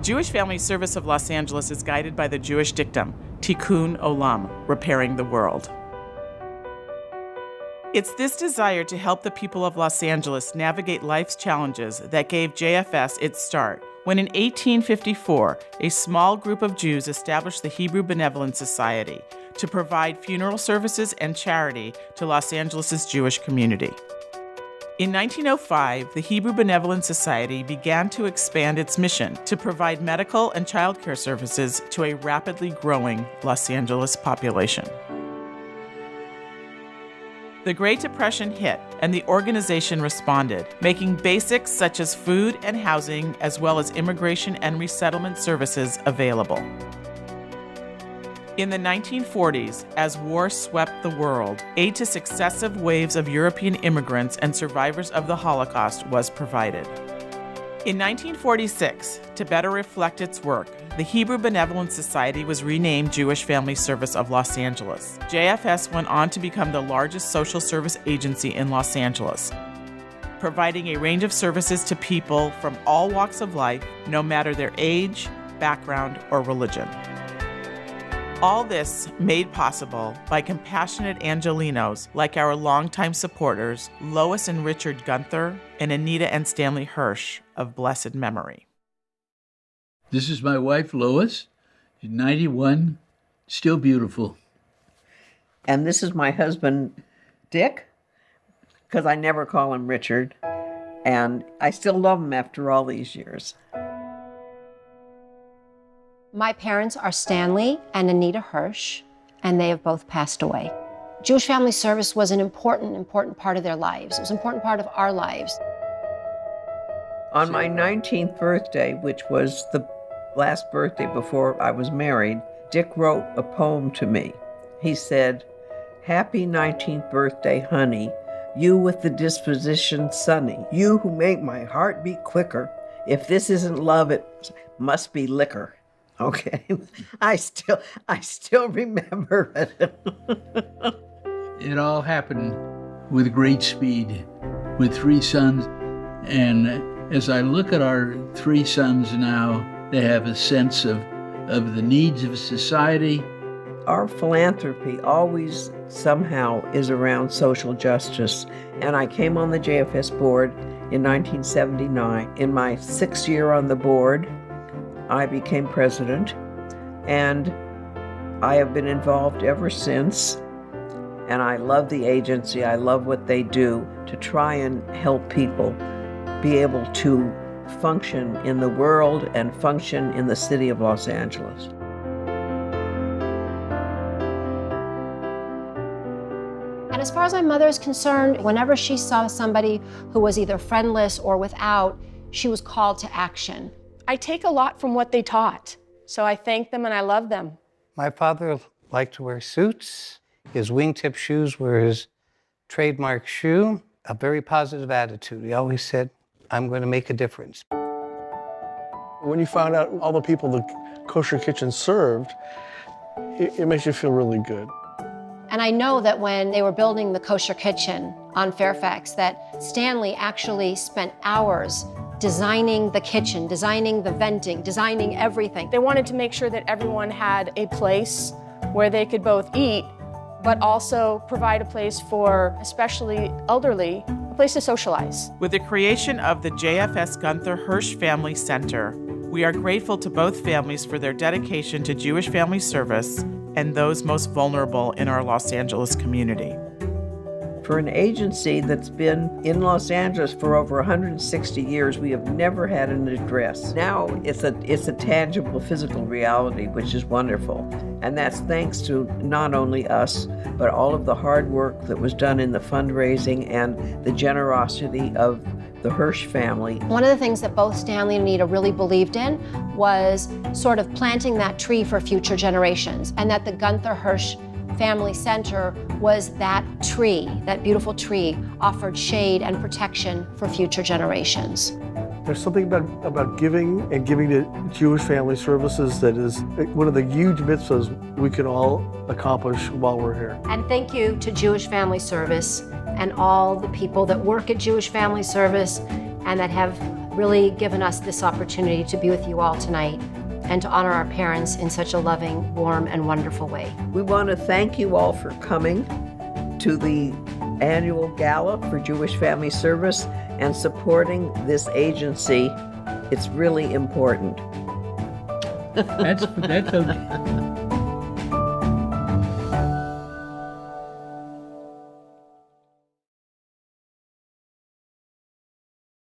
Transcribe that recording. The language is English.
Jewish Family Service of Los Angeles is guided by the Jewish dictum, Tikkun Olam, repairing the world. It's this desire to help the people of Los Angeles navigate life's challenges that gave JFS its start, when in 1854, a small group of Jews established the Hebrew Benevolent Society to provide funeral services and charity to Los Angeles' Jewish community. In 1905, the Hebrew Benevolent Society began to expand its mission to provide medical and childcare services to a rapidly growing Los Angeles population. The Great Depression hit, and the organization responded, making basics such as food and housing, as well as immigration and resettlement services available. In the 1940s, as war swept the world, aid to successive waves of European immigrants and survivors of the Holocaust was provided. In 1946, to better reflect its work, the Hebrew Benevolent Society was renamed Jewish Family Service of Los Angeles. JFS went on to become the largest social service agency in Los Angeles, providing a range of services to people from all walks of life, no matter their age, background, or religion. All this made possible by compassionate Angelenos like our longtime supporters, Lois and Richard Gunther, and Anita and Stanley Hirsh of blessed memory. This is my wife, Lois. She's 91, still beautiful. And this is my husband, Dick, because I never call him Richard. And I still love him after all these years. My parents are Stanley and Anita Hirsh, and they have both passed away. Jewish Family Service was an important part of their lives. It was an important part of our lives. On my 19th birthday, which was the last birthday before I was married, Dick wrote a poem to me. He said, "Happy 19th birthday, honey, you with the disposition sunny, you who make my heart beat quicker. If this isn't love, it must be liquor." Okay, I still remember it. It all happened with great speed, with 3 sons. And as I look at our 3 sons now, they have a sense of the needs of society. Our philanthropy always somehow is around social justice. And I came on the JFS board in 1979. In my 6th year on the board, I became president, and I have been involved ever since. And I love the agency. I love what they do to try and help people be able to function in the world and function in the city of Los Angeles. And as far as my mother is concerned, whenever she saw somebody who was either friendless or without, she was called to action. I take a lot from what they taught, so I thank them and I love them. My father liked to wear suits. His wingtip shoes were his trademark shoe. A very positive attitude. He always said, "I'm going to make a difference." When you found out all the people the kosher kitchen served, it makes you feel really good. And I know that when they were building the kosher kitchen on Fairfax, that Stanley actually spent hours designing the kitchen, designing the venting, designing everything. They wanted to make sure that everyone had a place where they could both eat, but also provide a place for, especially elderly, a place to socialize. With the creation of the JFS Gunther Hirsh Family Center, we are grateful to both families for their dedication to Jewish family service and those most vulnerable in our Los Angeles community. For an agency that's been in Los Angeles for over 160 years, we have never had an address. Now it's a tangible physical reality, which is wonderful. And that's thanks to not only us, but all of the hard work that was done in the fundraising and the generosity of the Hirsh family. One of the things that both Stanley and Anita really believed in was sort of planting that tree for future generations, and that the Gunther Hirsh Family Center was that tree, that beautiful tree, offered shade and protection for future generations. There's something about giving and giving to Jewish family services that is one of the huge mitzvahs we can all accomplish while we're here. And thank you to Jewish Family Service and all the people that work at Jewish Family Service and that have really given us this opportunity to be with you all tonight and to honor our parents in such a loving, warm, and wonderful way. We want to thank you all for coming to the annual Gala for Jewish Family Service and supporting this agency. It's really important. That's okay.